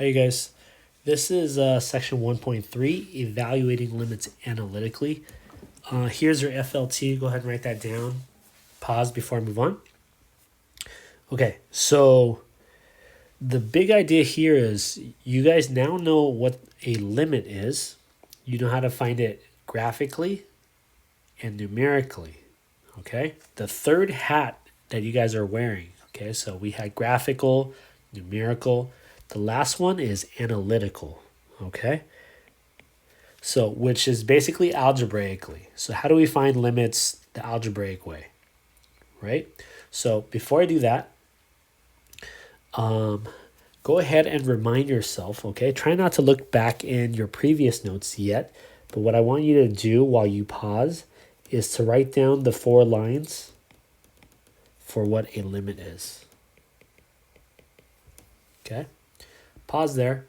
Hi, you guys. This is section 1.3, evaluating limits analytically. Here's your FLT. Go ahead and write that down. Pause before I move on. Okay, so the big idea here is you guys now know what a limit is. You know how to find it graphically and numerically. Okay, the third hat that you guys are wearing. Okay, so we had graphical, numerical. The last one is analytical. Okay, so which is basically algebraically. So how do we find limits the algebraic way, right? So before I do that, go ahead and remind yourself. Okay, try not to look back in your previous notes yet, but what I want you to do while you pause is to write down the 4 lines for what a limit is. Okay, pause there.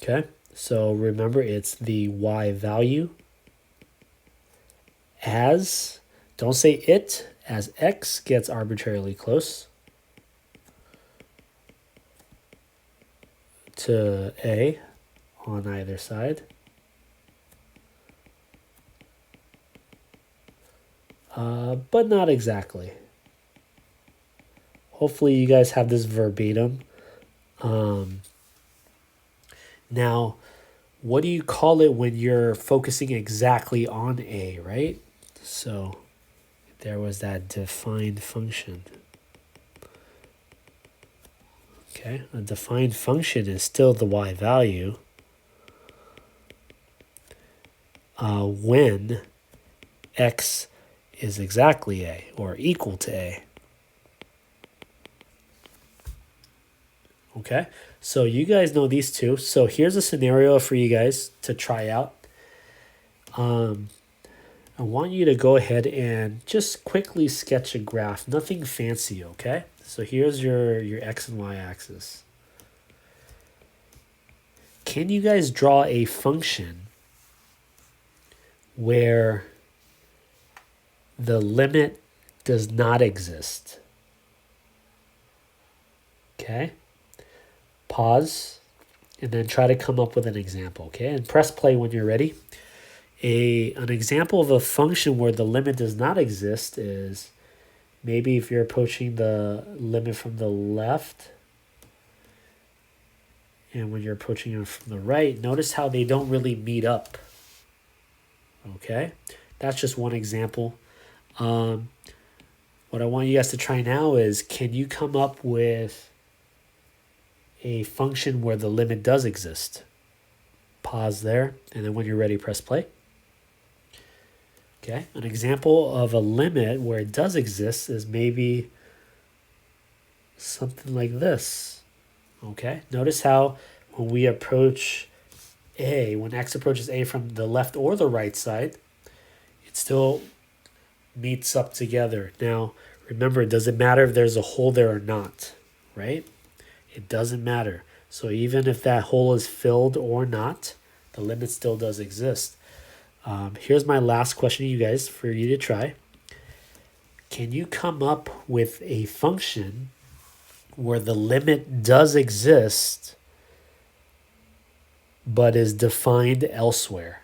Okay, so remember it's the y value as, don't say it, as x gets arbitrarily close to a on either side. But not exactly. Hopefully you guys have this verbatim. Now, what do you call it when you're focusing exactly on a, right? So there was that defined function. Okay, a defined function is still the y value when x is exactly a or equal to a. Okay, so you guys know these two. So here's a scenario for you guys to try out. I want you to go ahead and just quickly sketch a graph. Nothing fancy, okay? So here's your x and y axis. Can you guys draw a function where the limit does not exist? Okay? Pause and then try to come up with an example, okay? And press play when you're ready. An example of a function where the limit does not exist is maybe if you're approaching the limit from the left and when you're approaching it from the right, notice how they don't really meet up. Okay, that's just one example. What I want you guys to try now is, can you come up with a function where the limit does exist? Pause there, and then when you're ready, press play. Okay, an example of a limit where it does exist is maybe something like this. Okay, notice how when we approach a, when x approaches a from the left or the right side, it still meets up together. Now, remember, it doesn't matter if there's a hole there or not, right? It doesn't matter. So even if that hole is filled or not, the limit still does exist. Here's my last question to you guys for you to try. Can you come up with a function where the limit does exist but is defined elsewhere?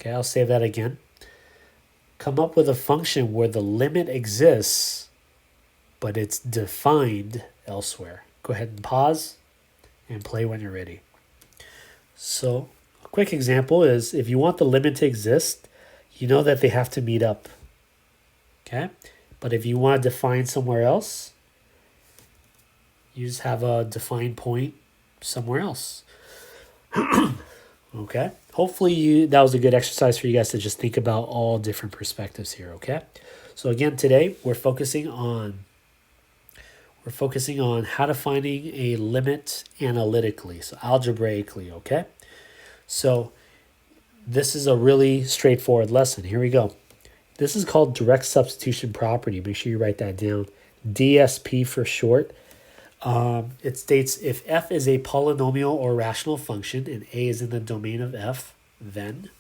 Okay, I'll say that again. Come up with a function where the limit exists but it's defined elsewhere. Go ahead and pause and play when you're ready. So a quick example is if you want the limit to exist, you know that they have to meet up. Okay? But if you want to define somewhere else, you just have a defined point somewhere else. Okay? Hopefully that was a good exercise for you guys to just think about all different perspectives here, okay? So again, today we're focusing on how to finding a limit analytically, so algebraically, okay? So this is a really straightforward lesson. Here we go. This is called direct substitution property. Make sure you write that down. DSP for short. It states if f is a polynomial or rational function and a is in the domain of f, then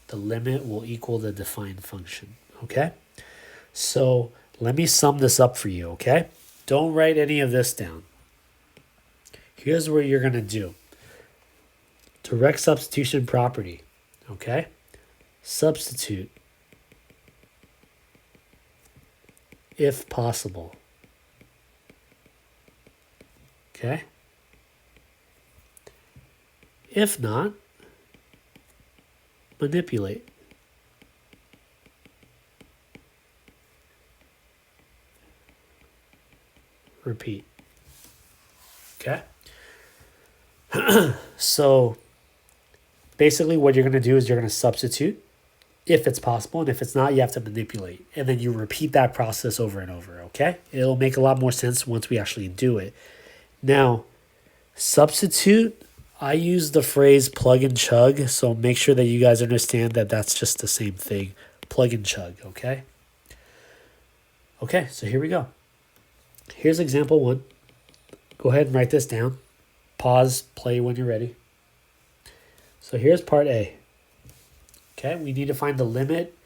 the limit will equal the defined function, okay? So let me sum this up for you, okay? Don't write any of this down. Here's what you're going to do. Direct substitution property, okay? Substitute if possible, okay? If not, manipulate. Repeat. Okay? So basically what you're going to do is you're going to substitute if it's possible, and if it's not, you have to manipulate. And then you repeat that process over and over, okay? It'll make a lot more sense once we actually do it. Now, substitute, I use the phrase plug and chug, so make sure that you guys understand that that's just the same thing. Plug and chug, okay? Okay, so here we go. Here's example 1. Go ahead and write this down. Pause, play when you're ready. So here's part A. Okay, we need to find the limit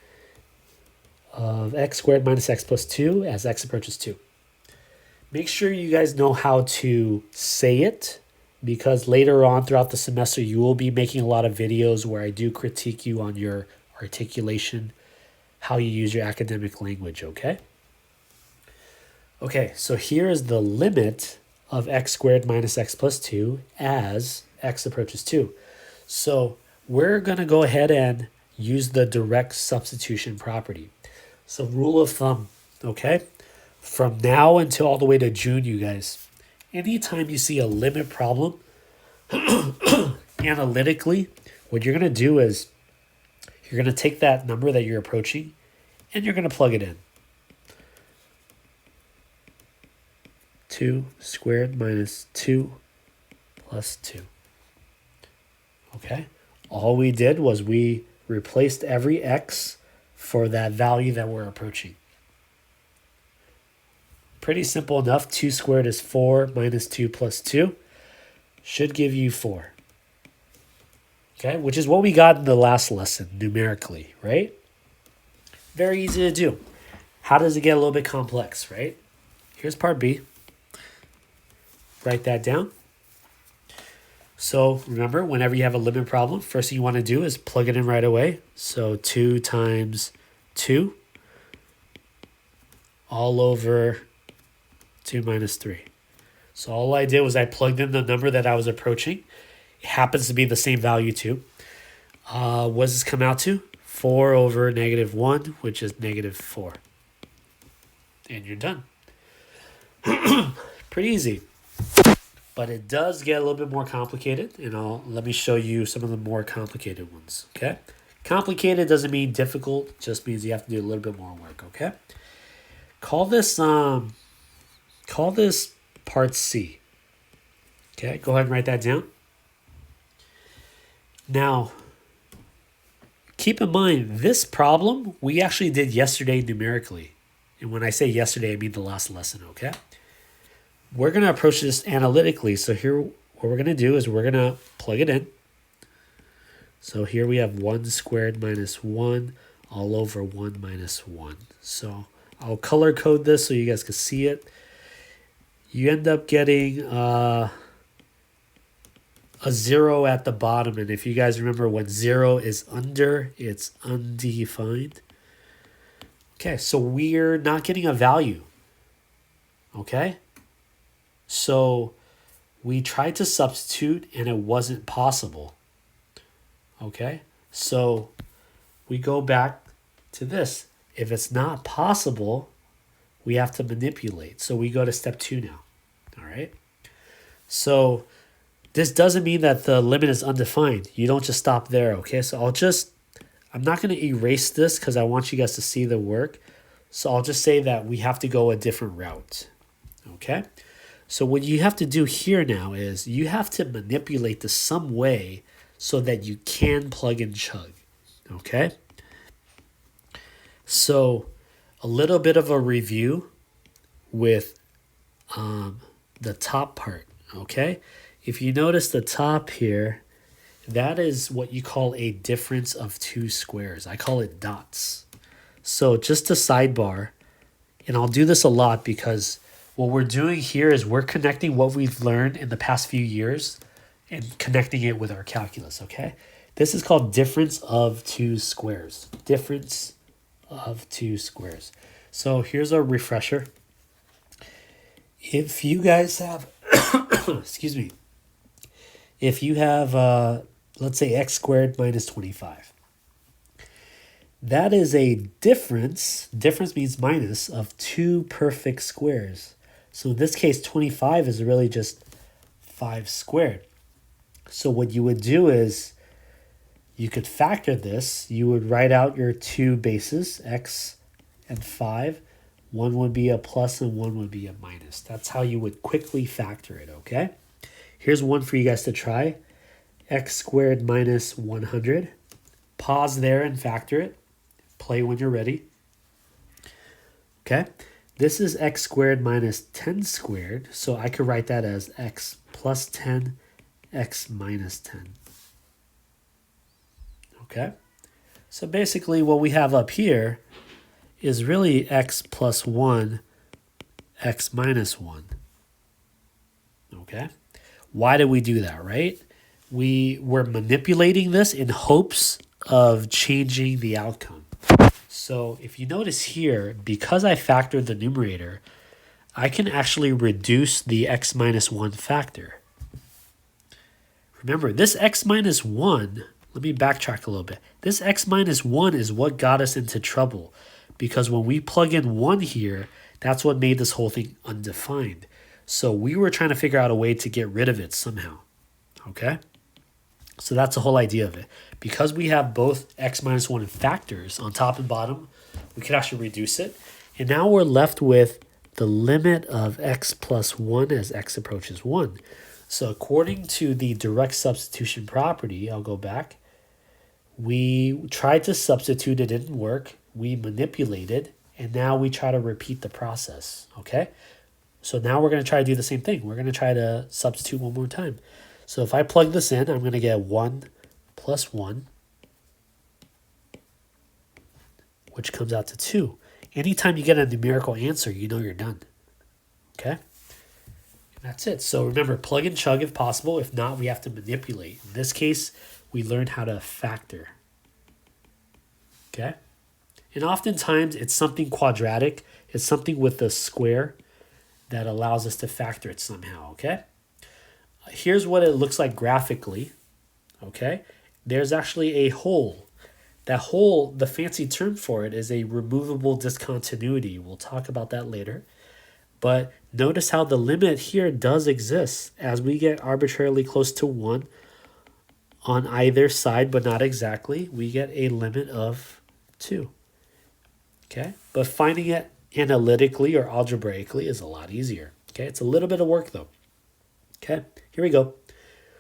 of x squared minus x plus 2 as x approaches 2. Make sure you guys know how to say it, because later on throughout the semester you will be making a lot of videos where I do critique you on your articulation, how you use your academic language, okay? Okay, so here is the limit of x squared minus x plus 2 as x approaches 2. So we're going to go ahead and use the direct substitution property. So rule of thumb, okay? From now until all the way to June, you guys, anytime you see a limit problem, analytically, what you're going to do is you're going to take that number that you're approaching and you're going to plug it in. 2 squared minus 2 plus 2. Okay? All we did was we replaced every x for that value that we're approaching. Pretty simple enough. 2 squared is 4 minus 2 plus 2. Should give you 4. Okay? Which is what we got in the last lesson numerically, right? Very easy to do. How does it get a little bit complex, right? Here's part B. Write that down. So remember, whenever you have a limit problem, first thing you want to do is plug it in right away. So 2 times 2 all over 2 minus 3. So all I did was I plugged in the number that I was approaching. It happens to be the same value too. What does this come out to? 4 over negative 1, which is negative 4. And you're done. Pretty easy. But it does get a little bit more complicated, and let me show you some of the more complicated ones, okay? Complicated doesn't mean difficult, just means you have to do a little bit more work, okay? Call this part C. Okay, go ahead and write that down. Now, keep in mind, this problem we actually did yesterday numerically. And when I say yesterday, I mean the last lesson, okay? We're going to approach this analytically. So here, what we're going to do is we're going to plug it in. So here we have 1 squared minus 1 all over 1 minus 1. So I'll color code this so you guys can see it. You end up getting a 0 at the bottom. And if you guys remember, when 0 is under, it's undefined. Okay, so we're not getting a value. Okay? So we tried to substitute and it wasn't possible. Okay? So we go back to this. If it's not possible, we have to manipulate. So we go to step 2 now. All right? So this doesn't mean that the limit is undefined. You don't just stop there, okay? So I'm not going to erase this because I want you guys to see the work. So I'll just say that we have to go a different route, okay? So what you have to do here now is you have to manipulate this some way so that you can plug and chug, okay? So a little bit of a review with the top part, okay? If you notice the top here, that is what you call a difference of 2 squares. I call it dots. So just a sidebar, and I'll do this a lot because What we're doing here is we're connecting what we've learned in the past few years and connecting it with our calculus, okay? This is called difference of two squares. Difference of two squares. So here's a refresher. If you guys have, excuse me, if you have, let's say x squared minus 25, that is a difference means minus, of two perfect squares. So in this case, 25 is really just 5 squared. So what you would do is you could factor this. You would write out your two bases, x and 5. One would be a plus and one would be a minus. That's how you would quickly factor it, okay? Here's one for you guys to try. X squared minus 100. Pause there and factor it. Play when you're ready. Okay? This is x squared minus 10 squared. So I could write that as x plus 10, x minus 10. Okay? So basically what we have up here is really x plus 1, x minus 1. Okay? Why did we do that, right? We were manipulating this in hopes of changing the outcome. So if you notice here, because I factored the numerator, I can actually reduce the x minus 1 factor. Remember, this x minus 1, let me backtrack a little bit. This x minus 1 is what got us into trouble. Because when we plug in 1 here, that's what made this whole thing undefined. So we were trying to figure out a way to get rid of it somehow. Okay? So that's the whole idea of it. Because we have both x minus 1 factors on top and bottom, we can actually reduce it. And now we're left with the limit of x plus 1 as x approaches 1. So according to the direct substitution property, I'll go back. We tried to substitute, it didn't work. We manipulated, and now we try to repeat the process, okay? So now we're going to try to do the same thing. We're going to try to substitute one more time. So if I plug this in, I'm going to get 1 plus 1, which comes out to 2. Anytime you get a numerical answer, you know you're done, okay? And that's it. So remember, plug and chug if possible. If not, we have to manipulate. In this case, we learned how to factor, okay? And oftentimes, it's something quadratic. It's something with a square that allows us to factor it somehow, okay? Here's what it looks like graphically, okay? There's actually a hole. That hole, the fancy term for it is a removable discontinuity. We'll talk about that later. But notice how the limit here does exist. As we get arbitrarily close to 1 on either side, but not exactly, we get a limit of 2. Okay, but finding it analytically or algebraically is a lot easier. Okay, it's a little bit of work though. Okay, here we go.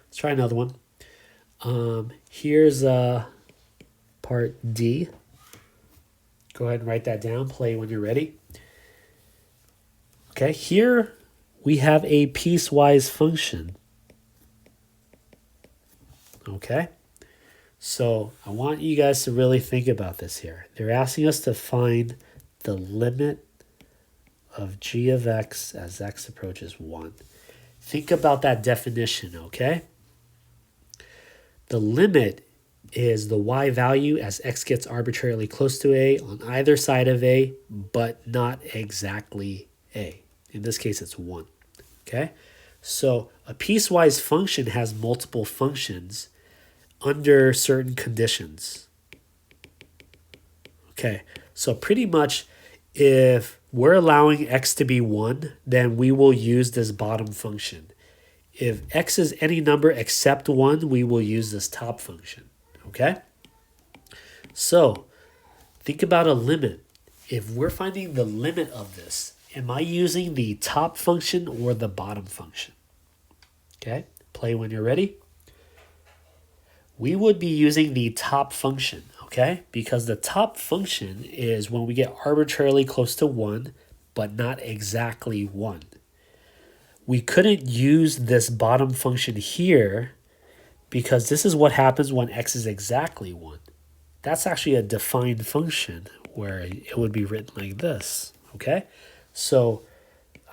Let's try another one. Here's part D. Go ahead and write that down. Play when you're ready. Okay, here we have a piecewise function. Okay. So I want you guys to really think about this here. They're asking us to find the limit of g of x as x approaches 1. Think about that definition, okay? The limit is the y value as x gets arbitrarily close to a on either side of a, but not exactly a. In this case, it's 1, okay? So a piecewise function has multiple functions under certain conditions. Okay, so pretty much if we're allowing x to be 1, then we will use this bottom function. If x is any number except 1, we will use this top function. Okay? So think about a limit. If we're finding the limit of this, am I using the top function or the bottom function? Okay, play when you're ready. We would be using the top function, okay? Because the top function is when we get arbitrarily close to 1, but not exactly 1. We couldn't use this bottom function here because this is what happens when x is exactly 1. That's actually a defined function where it would be written like this, okay? So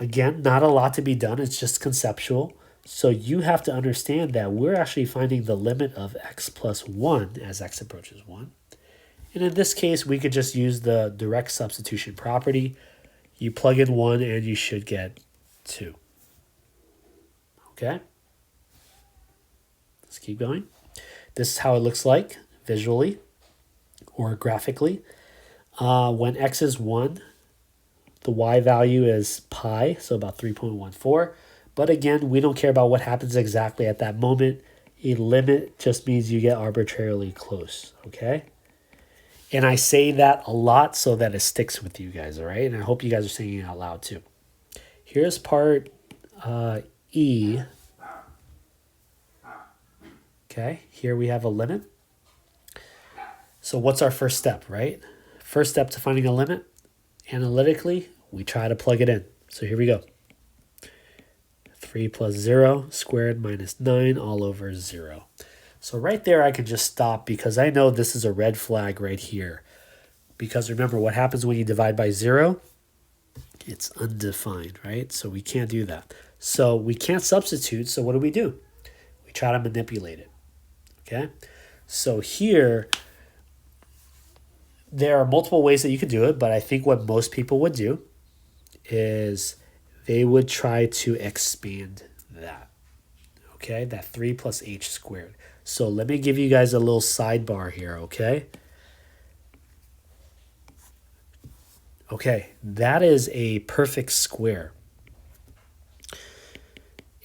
Again, not a lot to be done. It's just conceptual. So you have to understand that we're actually finding the limit of x plus 1 as x approaches 1. And in this case, we could just use the direct substitution property. You plug in 1 and you should get 2. Okay? Let's keep going. This is how it looks like visually or graphically. When x is 1, the y value is pi, so about 3.14. But again, we don't care about what happens exactly at that moment. A limit just means you get arbitrarily close, okay? And I say that a lot so that it sticks with you guys, all right? And I hope you guys are saying it out loud too. Here's part E. Okay, here we have a limit. So what's our first step, right? First step to finding a limit, analytically, we try to plug it in. So here we go. 3 plus 0 squared minus 9 all over 0. So right there I can just stop because I know this is a red flag right here. Because remember, what happens when you divide by 0? It's undefined, right? So we can't do that. So we can't substitute, so what do? We try to manipulate it, okay? So here, there are multiple ways that you could do it, but I think what most people would do is they would try to expand that, okay? That 3 plus h squared. So let me give you guys a little sidebar here, okay? Okay, that is a perfect square.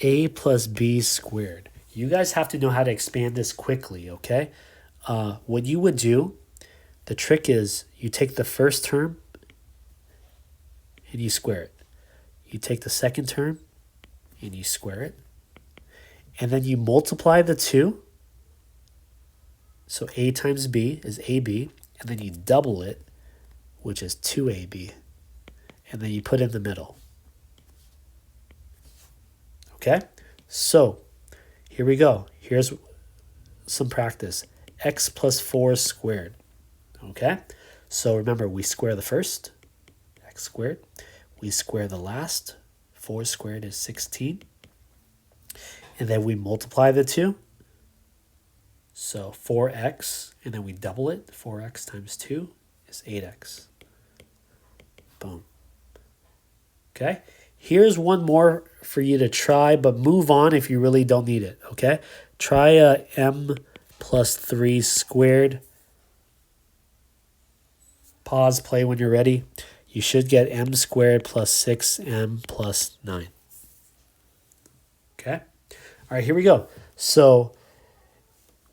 A plus b squared. You guys have to know how to expand this quickly, okay? What you would do, the trick is you take the first term and you square it. You take the second term and you square it. And then you multiply the two. So a times b is ab. And then you double it, which is 2ab. And then you put in the middle. Okay? So here we go. Here's some practice. X plus 4 squared. Okay? So remember, we square the first, x squared. We square the last, 4 squared is 16. And then we multiply the two. So 4x, and then we double it. 4x times 2 is 8x. Boom. Okay? Here's one more for you to try, but move on if you really don't need it, okay? Try m plus 3 squared. Pause, play when you're ready. You should get m squared plus 6m plus 9. Okay? All right, here we go. So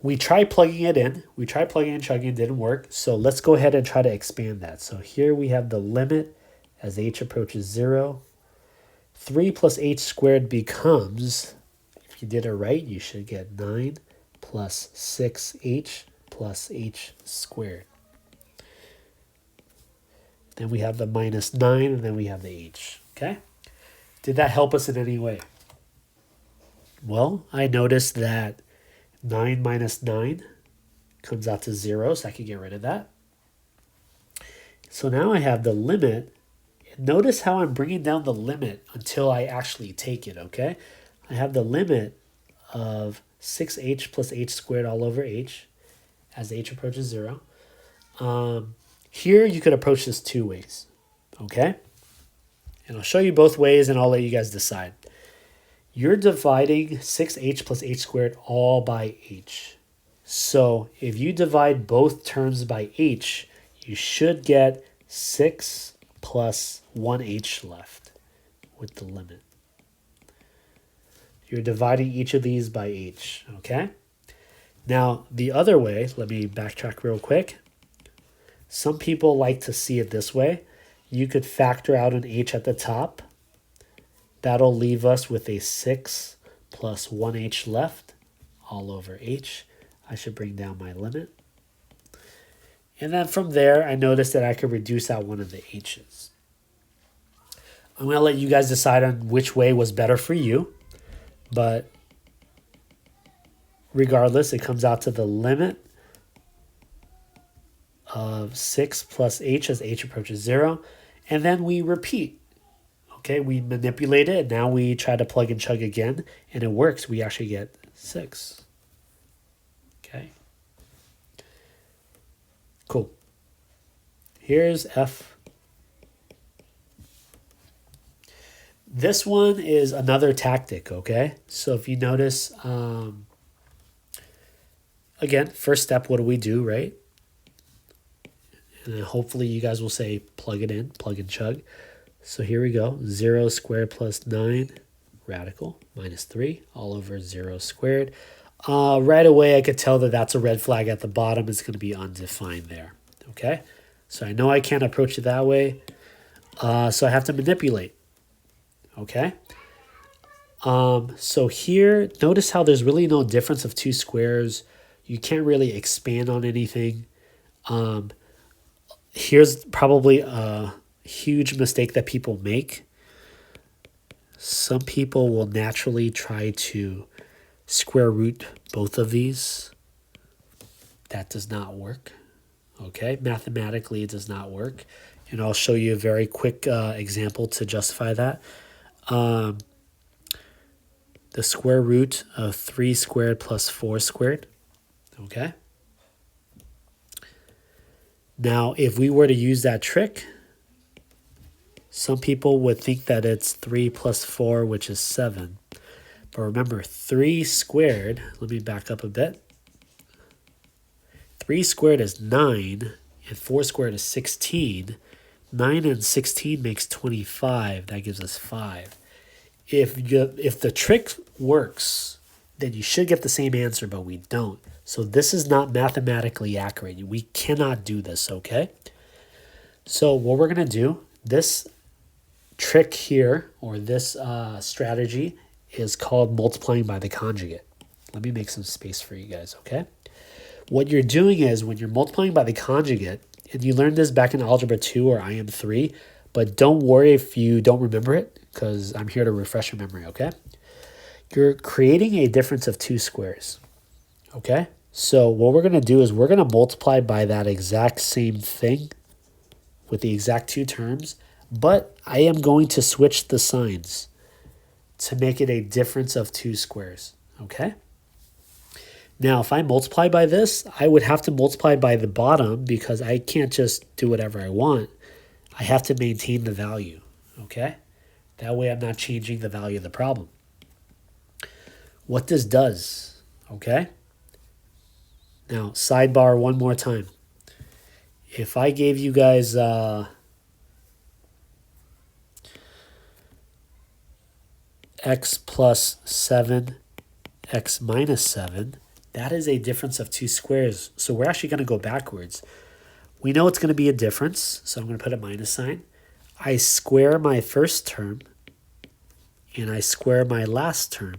we tried plugging it in. We tried plugging and chugging. It didn't work. So let's go ahead and try to expand that. So here we have the limit as h approaches 0. 3 plus h squared becomes, if you did it right, you should get 9 plus 6h plus h squared. Then we have the minus 9, and then we have the h, okay? Did that help us in any way? Well, I noticed that 9 minus 9 comes out to 0, so I can get rid of that. So now I have the limit. Notice how I'm bringing down the limit until I actually take it, okay? I have the limit of 6h plus h squared all over h as h approaches 0. Here you could approach this two ways, okay? And I'll show you both ways and I'll let you guys decide. You're dividing 6h plus h squared all by h. So if you divide both terms by h, you should get 6 plus 1h left with the limit. You're dividing each of these by h, okay? Now, the other way, let me backtrack real quick. Some people like to see it this way. You could factor out an h at the top. That'll leave us with a 6 plus 1h left all over h. I should bring down my limit. And then from there, I noticed that I could reduce out one of the h's. I'm going to let you guys decide on which way was better for you. But regardless, it comes out to the limit of 6 plus h as h approaches 0. And then we repeat. Okay, we manipulate it, and now we try to plug and chug again, and it works. We actually get 6. Okay. Cool. Here's F. This one is another tactic, okay? So if you notice, again, first step, what do we do, right? And hopefully you guys will say plug it in, plug and chug. So here we go, 0 squared plus 9, radical, minus 3, all over 0 squared. Right away, I could tell that that's a red flag at the bottom. It's going to be undefined there, okay? So I know I can't approach it that way, so I have to manipulate, okay? So here, notice how there's really no difference of two squares. You can't really expand on anything. Here's probably a huge mistake that people make. Some people will naturally try to square root both of these. That does not work. Okay, mathematically it does not work. And I'll show you a very quick example to justify that. The square root of 3 squared plus 4 squared. Okay. Now, if we were to use that trick, some people would think that it's 3 plus 4, which is 7. But remember, 3 squared, let me back up a bit. 3 squared is 9, and 4 squared is 16. 9 and 16 makes 25. That gives us 5. If the trick works, then you should get the same answer, but we don't. So this is not mathematically accurate. We cannot do this, okay? So what we're going to do, this trick here, or this strategy, is called multiplying by the conjugate. Let me make some space for you guys, okay? What you're doing is when you're multiplying by the conjugate, and you learned this back in Algebra 2 or IM3, but don't worry if you don't remember it, because I'm here to refresh your memory, okay? You're creating a difference of two squares, okay? So what we're going to do is we're going to multiply by that exact same thing with the exact two terms, but I am going to switch the signs to make it a difference of two squares, okay? Now, if I multiply by this, I would have to multiply by the bottom because I can't just do whatever I want. I have to maintain the value, okay? That way I'm not changing the value of the problem. What this does, okay? Now, sidebar one more time. If I gave you guys x plus 7, x minus 7, that is a difference of two squares. So we're actually going to go backwards. We know it's going to be a difference, so I'm going to put a minus sign. I square my first term, and I square my last term.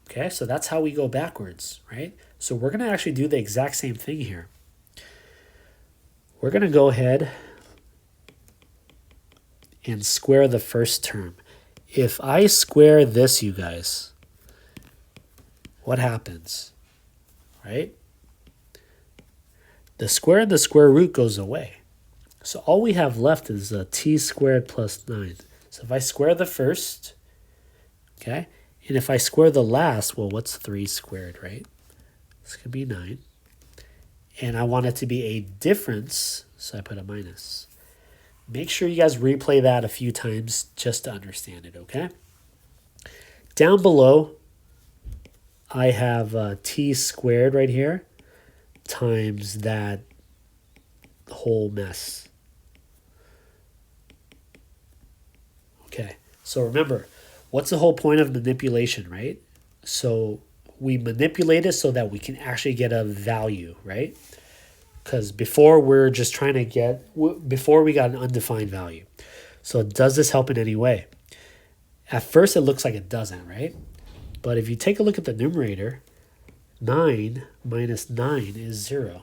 Okay, so that's how we go backwards, right? So we're going to actually do the exact same thing here. We're going to go ahead and square the first term. If I square this, you guys, what happens, right? The square and the square root goes away. So all we have left is t squared plus 9. So if I square the first, okay, and if I square the last, well, what's 3 squared, right? This could be 9. And I want it to be a difference, so I put a minus. Make sure you guys replay that a few times just to understand it, okay? Down below, I have t squared right here times that whole mess. Okay, so remember, what's the whole point of manipulation, right? So we manipulate it so that we can actually get a value, right? Because before we're just trying to get, before we got an undefined value. So does this help in any way? At first it looks like it doesn't, right? But if you take a look at the numerator, 9 minus 9 is 0.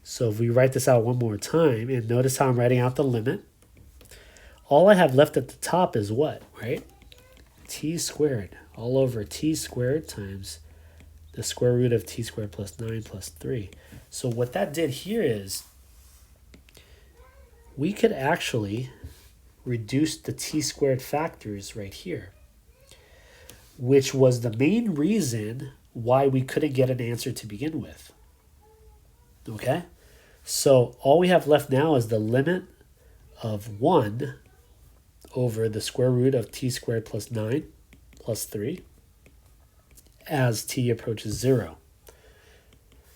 So if we write this out one more time, and notice how I'm writing out the limit, all I have left at the top is what, right? T squared, all over t squared times the square root of t squared plus 9 plus 3. So what that did here is we could actually reduced the t squared factors right here, which was the main reason why we couldn't get an answer to begin with. Okay? So all we have left now is the limit of 1 over the square root of t squared plus 9 plus 3 as t approaches 0.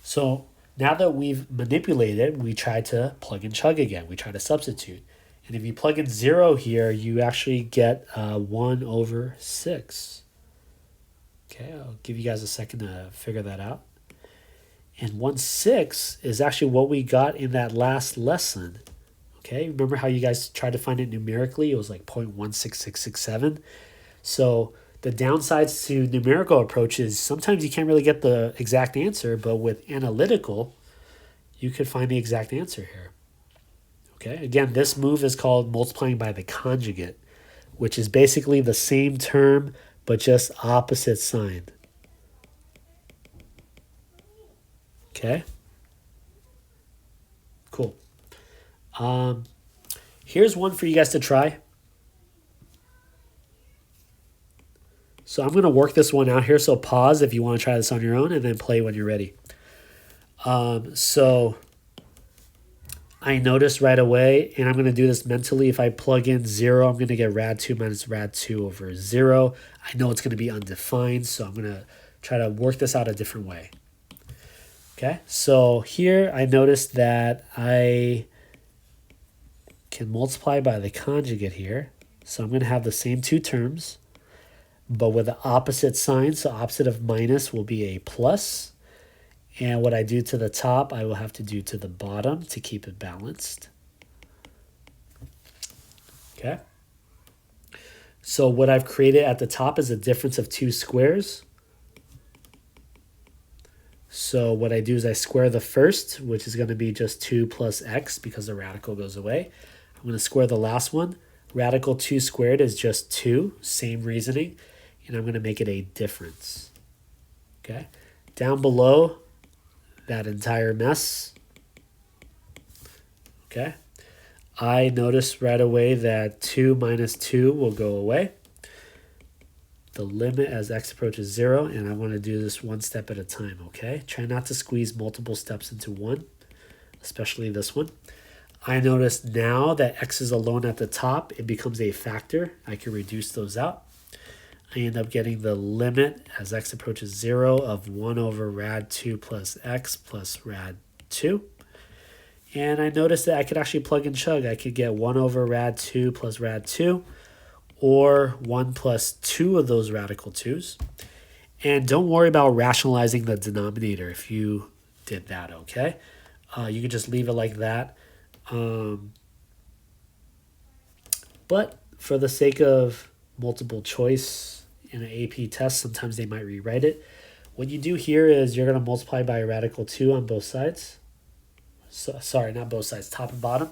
So now that we've manipulated, we try to plug and chug again. We try to substitute. And if you plug in 0 here, you actually get 1 over 6. Okay, I'll give you guys a second to figure that out. And 1/6 is actually what we got in that last lesson. Okay, remember how you guys tried to find it numerically? It was like 0.16667. So the downsides to numerical approaches, sometimes you can't really get the exact answer, but with analytical, you could find the exact answer here. Okay, again, this move is called multiplying by the conjugate, which is basically the same term, but just opposite sign. Okay, cool. Here's one for you guys to try. So I'm going to work this one out here. So pause if you want to try this on your own and then play when you're ready. So I noticed right away, and I'm going to do this mentally. If I plug in 0, I'm going to get rad2 minus rad2 over 0. I know it's going to be undefined, so I'm going to try to work this out a different way. Okay, so here I noticed that I can multiply by the conjugate here. So I'm going to have the same two terms, but with the opposite sign. So opposite of minus will be a plus. And what I do to the top, I will have to do to the bottom to keep it balanced. Okay. So what I've created at the top is a difference of two squares. So what I do is I square the first, which is going to be just 2 plus x because the radical goes away. I'm going to square the last one. Radical 2 squared is just 2, same reasoning. And I'm going to make it a difference. Okay. Down below, that entire mess. Okay. I noticed right away that 2 minus 2 will go away. The limit as x approaches 0, and I want to do this one step at a time, okay? Try not to squeeze multiple steps into one, especially this one. I notice now that x is alone at the top, it becomes a factor. I can reduce those out. I end up getting the limit as x approaches 0 of 1 over rad2 plus x plus rad2. And I noticed that I could actually plug and chug. I could get 1 over rad2 plus rad2, or 1 plus 2 of those radical 2's. And don't worry about rationalizing the denominator if you did that, okay? You can just leave it like that. But for the sake of multiple choice in an AP test, sometimes they might rewrite it. What you do here is you're going to multiply by a radical 2 on both sides. So, sorry, not both sides, top and bottom.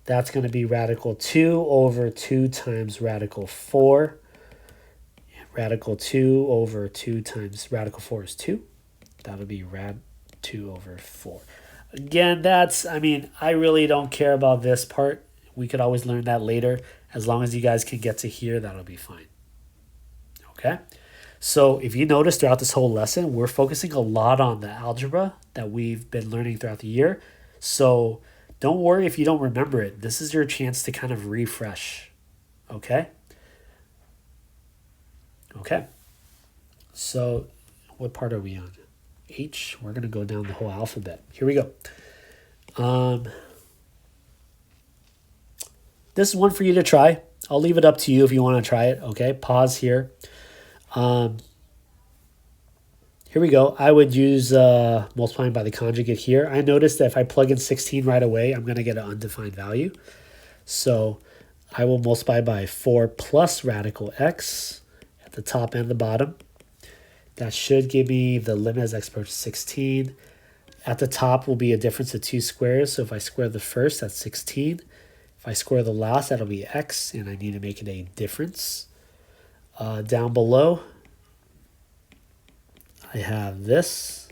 That's going to be radical 2 over 2 times radical 4. Radical 2 over 2 times radical 4 is 2. That'll be rad 2 over 4. Again, I really don't care about this part. We could always learn that later. As long as you guys can get to here, that'll be fine. Okay? So if you notice throughout this whole lesson, we're focusing a lot on the algebra that we've been learning throughout the year. So don't worry if you don't remember it. This is your chance to kind of refresh. Okay? Okay. So what part are we on? H. We're going to go down the whole alphabet. Here we go. This is one for you to try. I'll leave it up to you if you want to try it. Okay? Pause here. Here we go. I would use multiplying by the conjugate here. I noticed that if I plug in 16 right away, I'm going to get an undefined value. So I will multiply by 4 plus radical x at the top and the bottom. That should give me the limit as x approaches 16. At the top will be a difference of 2 squares. So if I square the first, that's 16. If I square the last, that'll be x, and I need to make it a difference. Down below, I have this.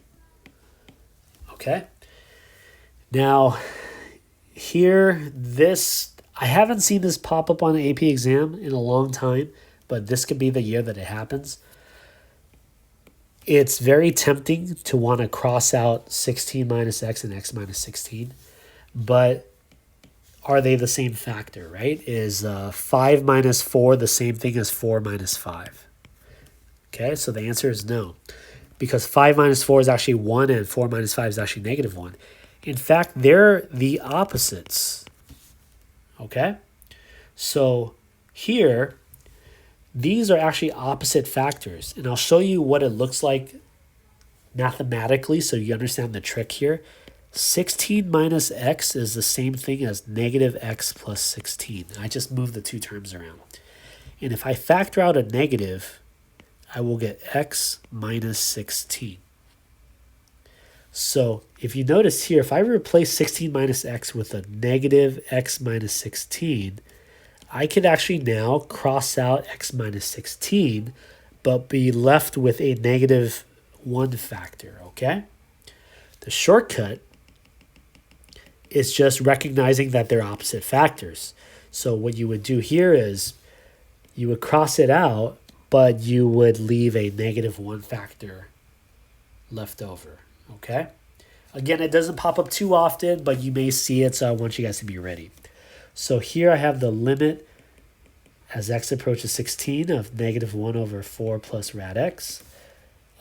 Okay. Now, here, this, I haven't seen this pop up on an AP exam in a long time, but this could be the year that it happens. It's very tempting to want to cross out 16 minus x and x minus 16, but are they the same factor, right? Is 5 minus 4 the same thing as 4 minus 5? Okay, so the answer is no, because 5 minus 4 is actually 1 and 4 minus 5 is actually negative 1. In fact, they're the opposites. Okay, so here, these are actually opposite factors, and I'll show you what it looks like mathematically so you understand the trick here. 16 minus x is the same thing as negative x plus 16. I just moved the two terms around. And if I factor out a negative, I will get x minus 16. So if you notice here, if I replace 16 minus x with a negative x minus 16, I could actually now cross out x minus 16, but be left with a negative 1 factor, okay? The shortcut is just recognizing that they're opposite factors. So what you would do here is you would cross it out, but you would leave a negative 1 factor left over, okay? Again, it doesn't pop up too often, but you may see it, so I want you guys to be ready. So here I have the limit as x approaches 16 of negative 1 over 4 plus rad x.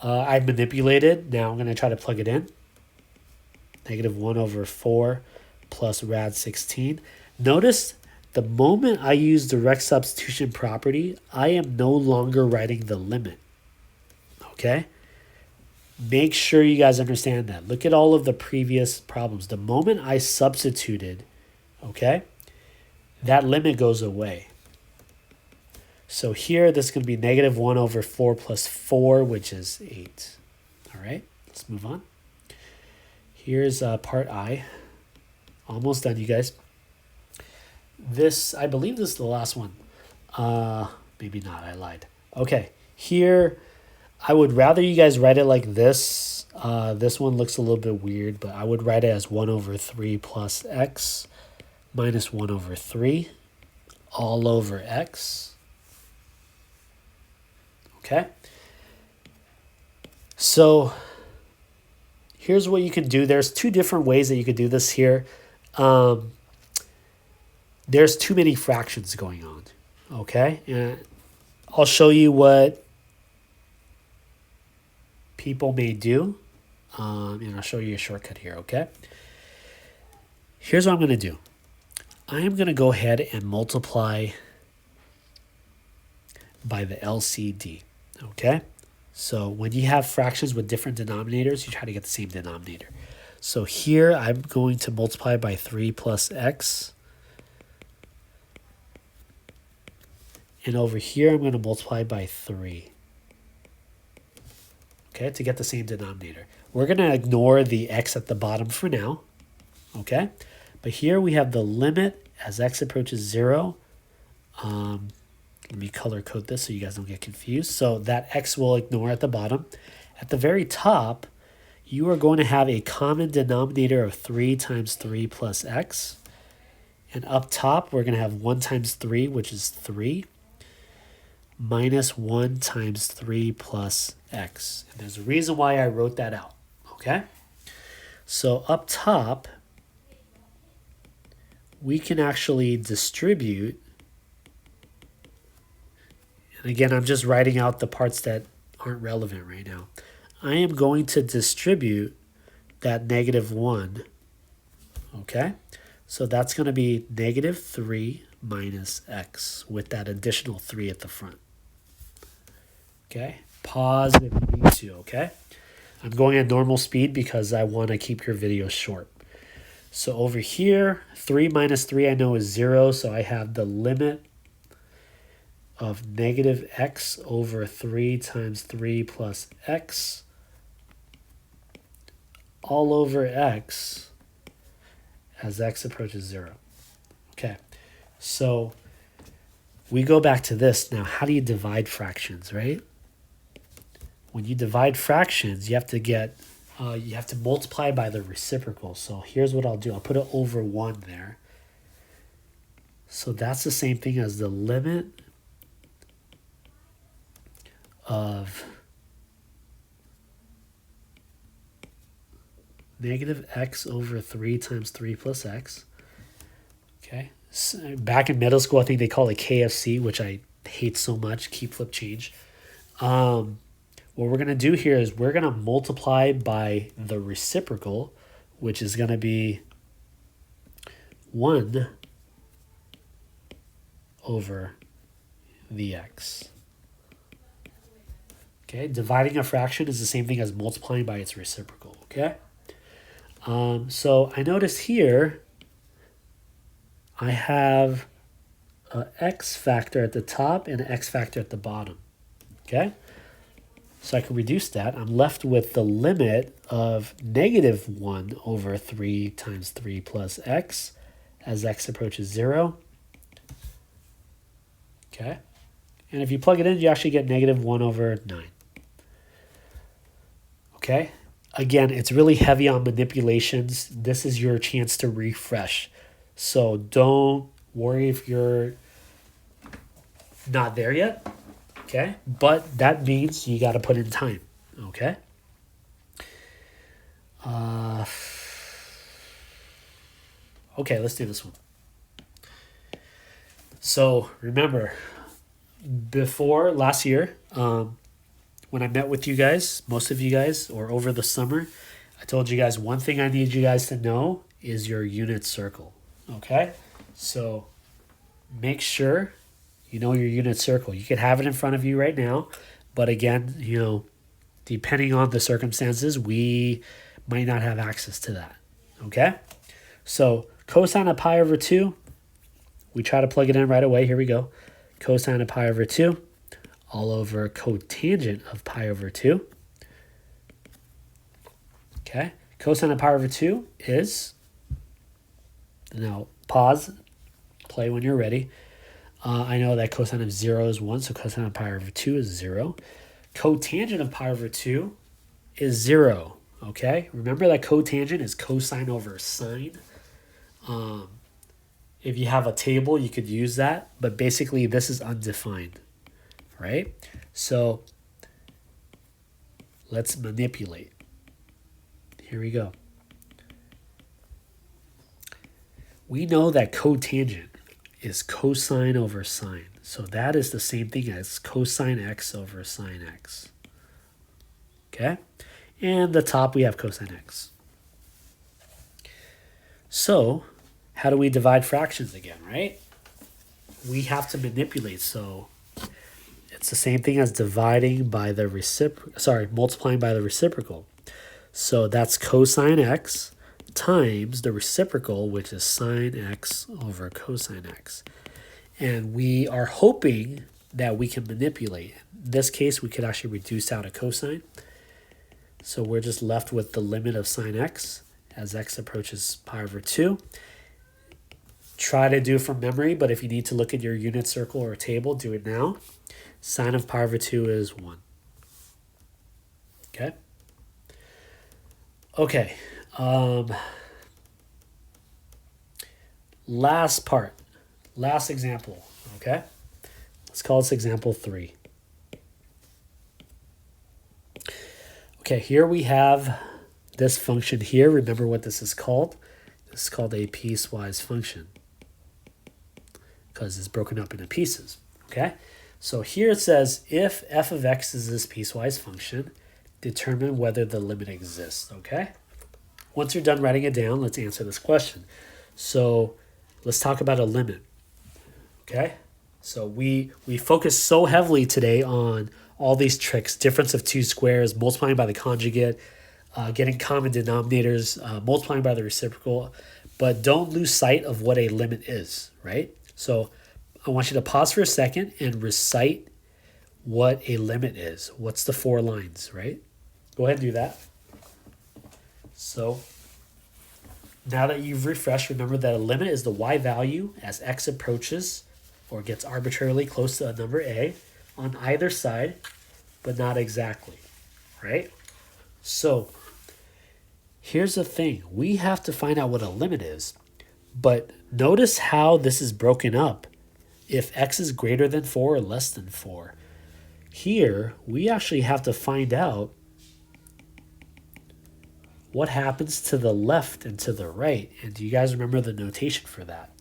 I manipulated. Now I'm going to try to plug it in. Negative 1 over 4 plus rad 16. Notice the moment I use direct substitution property, I am no longer writing the limit. Okay? Make sure you guys understand that. Look at all of the previous problems. The moment I substituted, okay, that limit goes away. So here, this is going to be negative 1 over 4 plus 4, which is 8. All right, let's move on. Here's part I. Almost done, you guys. This, I believe this is the last one. Maybe not, I lied. Okay, here, I would rather you guys write it like this. This one looks a little bit weird, but I would write it as 1 over 3 plus x minus 1 over 3 all over x. Okay? So here's what you can do. There's two different ways that you could do this here. There's too many fractions going on. Okay? And I'll show you what people may do. And I'll show you a shortcut here, okay? Here's what I'm going to do. I am going to go ahead and multiply by the LCD, okay? So when you have fractions with different denominators, you try to get the same denominator. So here I'm going to multiply by 3 plus x. And over here I'm going to multiply by 3. Okay, to get the same denominator. We're going to ignore the x at the bottom for now, okay? But here we have the limit as x approaches 0. Let me color code this so you guys don't get confused. So that x will ignore at the bottom. At the very top, you are going to have a common denominator of 3 times 3 plus x. And up top, we're going to have 1 times 3, which is 3, minus 1 times 3 plus x. And there's a reason why I wrote that out, okay? So up top, we can actually distribute. And again, I'm just writing out the parts that aren't relevant right now. I am going to distribute that negative 1, okay? So that's going to be negative 3 minus x with that additional 3 at the front. Okay, pause if you need to, okay? I'm going at normal speed because I want to keep your video short. So over here, 3 minus 3 I know is 0, so I have the limit of negative x over 3 times 3 plus x all over x as x approaches 0. Okay, so we go back to this. Now, how do you divide fractions, right? When you divide fractions, you have to multiply by the reciprocal. So here's what I'll do. I'll put it over 1 there. So that's the same thing as the limit of negative x over 3 times 3 plus x. Okay. So back in middle school, I think they call it KFC, which I hate so much, keep, flip, change. What we're going to do here is we're going to multiply by the reciprocal, which is going to be 1 over the x. Okay, dividing a fraction is the same thing as multiplying by its reciprocal, okay? So I notice here I have an x factor at the top and an x factor at the bottom, okay? So I can reduce that. I'm left with the limit of negative 1 over 3 times 3 plus x as x approaches 0. Okay? And if you plug it in, you actually get negative 1 over 9. Okay? Again, it's really heavy on manipulations. This is your chance to refresh. So don't worry if you're not there yet. Okay? But that means you got to put in time. Okay? Okay, let's do this one. So remember, before last year, when I met with you guys, most of you guys, or over the summer, I told you guys one thing I need you guys to know is your unit circle. Okay? So make sure you know your unit circle. You could have it in front of you right now, but again, you know, depending on the circumstances, we might not have access to that. Okay? So cosine of pi over 2, we try to plug it in right away. Here we go. Cosine of pi over 2 all over cotangent of pi over 2. Okay? Cosine of pi over 2 is, now pause, play when you're ready. I know that cosine of 0 is 1, so cosine of pi over 2 is 0. Cotangent of pi over 2 is 0. Okay? Remember that cotangent is cosine over sine. If you have a table, you could use that, but basically this is undefined, right? So let's manipulate. Here we go. We know that cotangent is cosine over sine. So that is the same thing as cosine x over sine x. Okay? And the top we have cosine x. So how do we divide fractions again, right? We have to manipulate. So it's the same thing as dividing by the multiplying by the reciprocal. So that's cosine x times the reciprocal, which is sine x over cosine x. And we are hoping that we can manipulate. In this case, we could actually reduce out a cosine. So we're just left with the limit of sine x as x approaches pi over 2. Try to do it from memory, but if you need to look at your unit circle or table, do it now. Sine of pi over 2 is 1. Okay? Okay. Last part. Last example. Okay? Let's call this example 3. Okay, here we have this function here. Remember what this is called? This is called a piecewise function because it's broken up into pieces. Okay? So here it says, if f of x is this piecewise function, determine whether the limit exists. Okay? Once you're done writing it down, let's answer this question. So let's talk about a limit. Okay? So we focus so heavily today on all these tricks, difference of two squares, multiplying by the conjugate, getting common denominators, multiplying by the reciprocal, but don't lose sight of what a limit is, right? So I want you to pause for a second and recite what a limit is. What's the 4 lines, right? Go ahead and do that. So now that you've refreshed, remember that a limit is the y value as x approaches or gets arbitrarily close to a number a on either side, but not exactly, right? So here's the thing. We have to find out what a limit is, But notice how this is broken up. If x is greater than 4 or less than 4. Here, we actually have to find out what happens to the left and to the right. And do you guys remember the notation for that?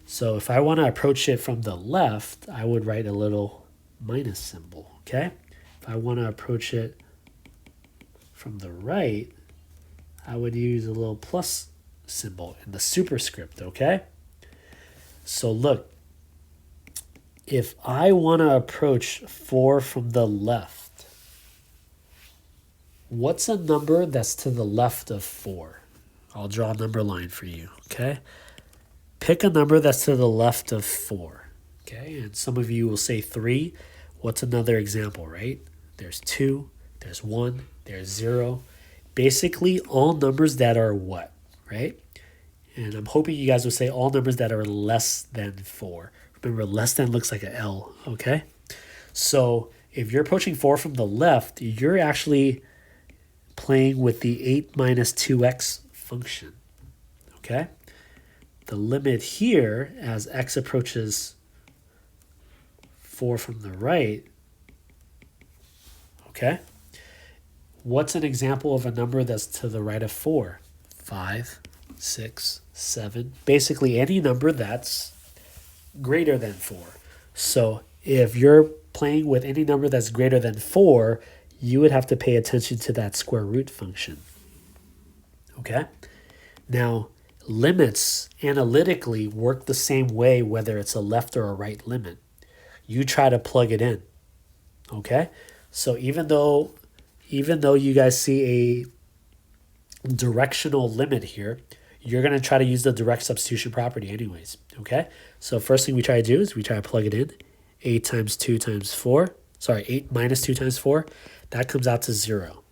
So if I want to approach it from the left, I would write a little minus symbol, okay? If I want to approach it from the right, I would use a little plus symbol in the superscript, okay? So look, if I want to approach 4 from the left, what's a number that's to the left of 4? I'll draw a number line for you, okay? Pick a number that's to the left of 4, okay? And some of you will say 3. What's another example, right? There's 2, there's 1, there's 0. Basically, all numbers that are what, right? And I'm hoping you guys will say all numbers that are less than 4. Remember, less than looks like a L, okay? So if you're approaching 4 from the left, you're actually playing with the 8 minus 2x function, okay? The limit here, as x approaches 4 from the right, okay? What's an example of a number that's to the right of 4? 5, 6, 7. Basically, any number that's greater than 4. So if you're playing with any number that's greater than 4, you would have to pay attention to that square root function. Okay? Now, limits analytically work the same way whether it's a left or a right limit. You try to plug it in. Okay? So even though you guys see a directional limit here, you're going to try to use the direct substitution property anyways, okay? So first thing we try to do is we try to plug it in. 8 times 2 times 4. Sorry, 8 minus 2 times 4. That comes out to 0,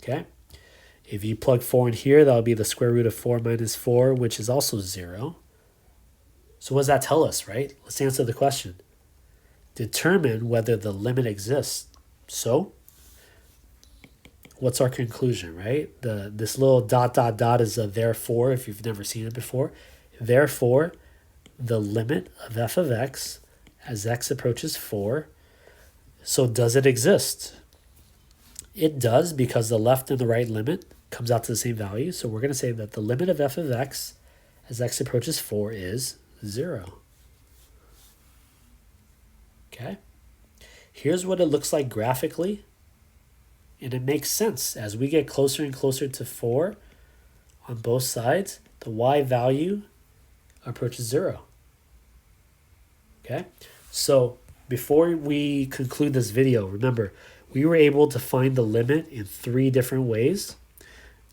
okay? If you plug 4 in here, that'll be the square root of 4 minus 4, which is also 0. So what does that tell us, right? Let's answer the question. Determine whether the limit exists. So what's our conclusion, right? This little dot, dot, dot is a therefore, if you've never seen it before. Therefore, the limit of f of x as x approaches 4. So does it exist? It does, because the left and the right limit comes out to the same value. So we're going to say that the limit of f of x as x approaches 4 is 0. Okay? Here's what it looks like graphically. And it makes sense. As we get closer and closer to 4 on both sides, the y value approaches 0. Okay? So before we conclude this video, remember, we were able to find the limit in 3 different ways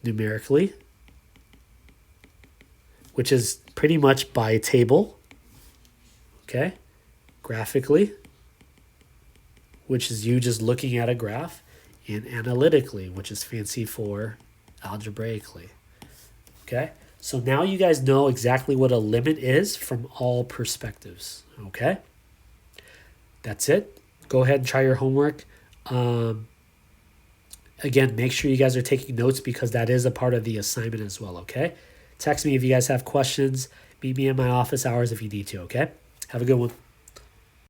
numerically, which is pretty much by table, okay? Graphically, which is you just looking at a graph, and analytically, which is fancy for algebraically, okay? So now you guys know exactly what a limit is from all perspectives, okay? That's it. Go ahead and try your homework. Again, make sure you guys are taking notes because that is a part of the assignment as well, okay? Text me if you guys have questions. Meet me in my office hours if you need to, okay? Have a good one.